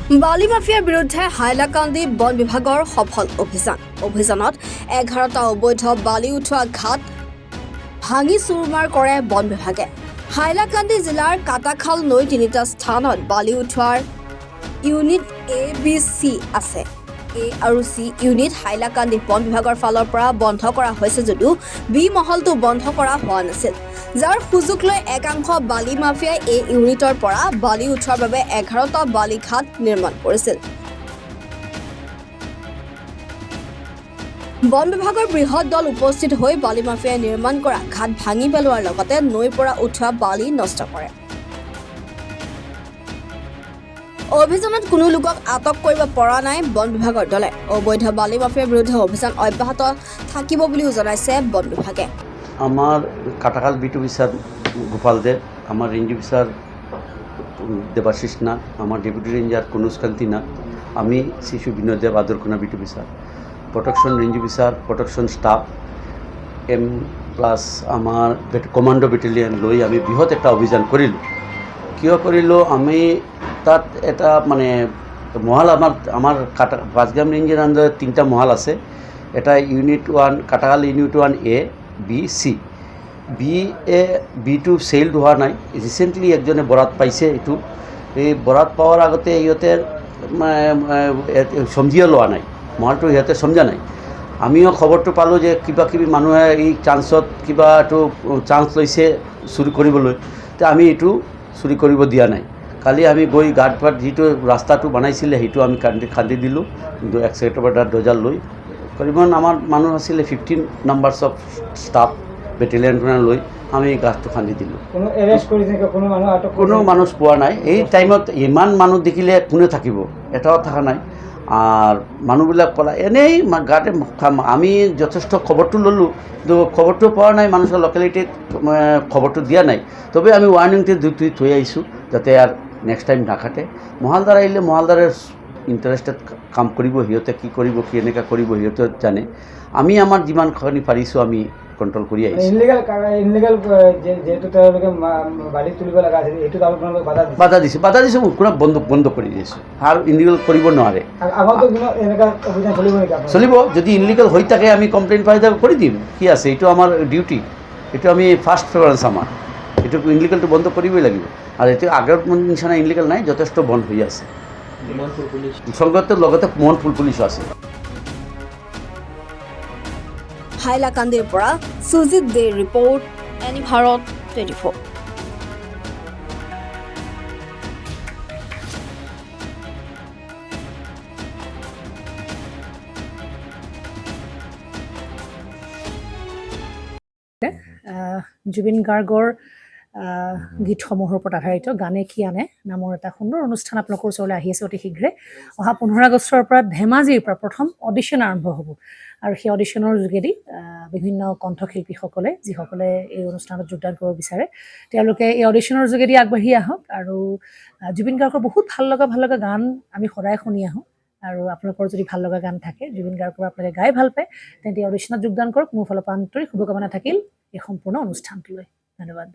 বালি মাফিয়াৰ বিৰুদ্ধে হাইলাকান্দি বন বিভাগৰ সফল অভিযানত 11টা অবৈধ বালি উঠোৱা ঘাট ভাঙি চুৰমাৰ কৰে বন বিভাগে। হাইলাকান্দি জিলাৰ কাটাখাল নৈ 3টা স্থানত বালি উঠোৱাৰ ইউনিট A, B, C আছে। A আৰু C ইউনিট হাইলাকান্দি বন বিভাগৰ ফালৰ পৰা বন্ধ কৰা হৈছে যদিও বি মহলটো বন্ধ কৰা হোৱা নাছিল, যাৰ সুযোগ লৈ একাংশ বালি মাফিয়াই এই ইউনিটৰ পৰা বালি উঠোৱাৰ বাবে 11টা বালি ঘাট নিৰ্মাণ কৰিছিল। বন বিভাগৰ বৃহৎ দল উপস্থিত হৈ বালি মাফিয়াই নিৰ্মাণ কৰা ঘাট ভাঙি পেলোৱাৰ লগতে নৈৰ পৰা উঠোৱা বালি নষ্ট কৰে। অভিযানত কোনো লোকক আটক কৰিব পৰা নাই বন বিভাগৰ দলে। অবৈধ বালি মাফিয়াৰ বিৰুদ্ধে অভিযান অব্যাহত থাকিব বুলিও জনাইছে বন বিভাগে। আমার কাটাখাল বিটু বিচার গোপাল দেব, আমার রেঞ্জ বিচার দেবাশিস নাথ, আমার ডেপুটি রেঞ্জার কনুষ্কান্তি নাথ, আমি শিশু বিনোদ দেব আদরকোনা বিটু বিচার, প্রোটেকশন রেঞ্জ বিচার প্রোটেকশন স্টাফ এম প্লাস আমার কমান্ডো বেটেলিয়ান লৈ আমি বৃহৎ একটা অভিযান কৰিলোঁ। কিয় কৰিলোঁ, আমি তাত এটা মানে মহাল আমার পাঁচগ্রাম রেঞ্জের আন্ডারে 3টা মহাল আছে। এটা unit 1 Katakhal unit 1A, B, C। B2 sailed হোৱা নাই। ৰিচেণ্টলি একজনে বৰাত পাইছে। এই বৰাত পাওয়াৰ আগতে ইহঁতে সমজিয়ে লোৱা নাই, মহালটো ইহঁতে সমজা নাই। আমিও খবৰটো পালোঁ যে কিবা কিবি মানুহে এই চান্সত কিবা এইটো চান্স লৈছে চুৰি কৰিবলৈ, তো আমি এইটো চুৰি কৰিব দিয়া নাই। কালি আমি গৈ গাঁত পাত যিটো ৰাস্তাটো বনাইছিলে সেইটো আমি খান্দি দিলোঁ, কিন্তু এক্সকেভেটৰ ডজাৰ লৈ। করিবন আমার মানুষ আসলে 15 নাম্বারস অফ স্টাফ বেটেলিয়ানখনে লৈ আমি গাছটো খান্দি দিলোঁ। কোনো মানুষ পোৱা নাই। এই টাইমত ইমান মানুহ দেখিলে কোনে থাকিব, এটাও থকা নাই। আর মানুহবিলাক পলা এনেই গাতে আমি যথেষ্ট খবরটো ল'লোঁ, কিন্তু খবরটো পোৱা নাই, মানুষের লোকেলিটিত খবরটো দিয়া নাই। তবে আমি ওয়ার্নিংটো দুই থৈ আহিছোঁ যাতে আর নেক্সট টাইম নাখাটে। মহালদার আহিলে মহালদারের ইণ্টাৰেষ্টেড কাম কৰিব, সিহঁতে কি কৰিব, কি এনেকৈ কৰিব সিহঁতে জানে। আমি আমাৰ যিমানখিনি পাৰিছোঁ আমি কণ্ট্ৰল কৰি আহিছোঁ। বাধা দিছোঁ পুৰা বন্ধ কৰি দিছোঁ, আৰু ইনলিগেল কৰিব নোৱাৰে। চলিব, যদি ইনলিগেল হৈ থাকে আমি কমপ্লেইন পাই কৰি দিম, কি আছে, এইটো আমাৰ ডিউটি, এইটো আমি ফাৰ্ষ্ট প্ৰেফাৰেঞ্চ আমাৰ। এইটো ইনলিগেলটো বন্ধ কৰিবই লাগিব। আৰু এইটো আগৰ নিচিনা ইনলিগেল নাই, যথেষ্ট বন্ধ হৈ আছে। সংগতৰ লগতে মোহনপুৰ পুলিচো আছে। হাইলাকান্দিৰ পৰা সুজিত দেৰ ৰিপৰ্ট, এনি ভাৰত 24। জুবিন গাৰ্গৰ গীতসমূহৰ ওপৰত আধাৰিত গানে কি আনে নামৰ এটা সুন্দৰ অনুষ্ঠান আপোনালোকৰ ওচৰলৈ আহি আছে অতি শীঘ্ৰে। অহা 15 আগষ্টৰ পৰা ধেমাজিৰ পৰা প্ৰথম অডিশ্যন আৰম্ভ হ'ব, আৰু সেই অডিশ্যনৰ যোগেদি বিভিন্ন কণ্ঠশিল্পীসকলে যিসকলে এই অনুষ্ঠানত যোগদান কৰিব বিচাৰে তেওঁলোকে এই অডিশ্যনৰ যোগেদি আগবাঢ়ি আহক। আৰু জুবিন গাৰ্গৰ বহুত ভাল লগা গান আমি সদায় শুনি আহোঁ, আৰু আপোনালোকৰ যদি ভাল লগা গান থাকে, জুবিন গাৰ্গৰ আপোনালোকে গাই ভাল পায়, তেন্তে অডিশ্যনত যোগদান কৰক। মোৰ ফালৰ পৰা আন্তৰিক শুভকামনা থাকিল এই সম্পূৰ্ণ অনুষ্ঠানটোলৈ। ধন্যবাদ।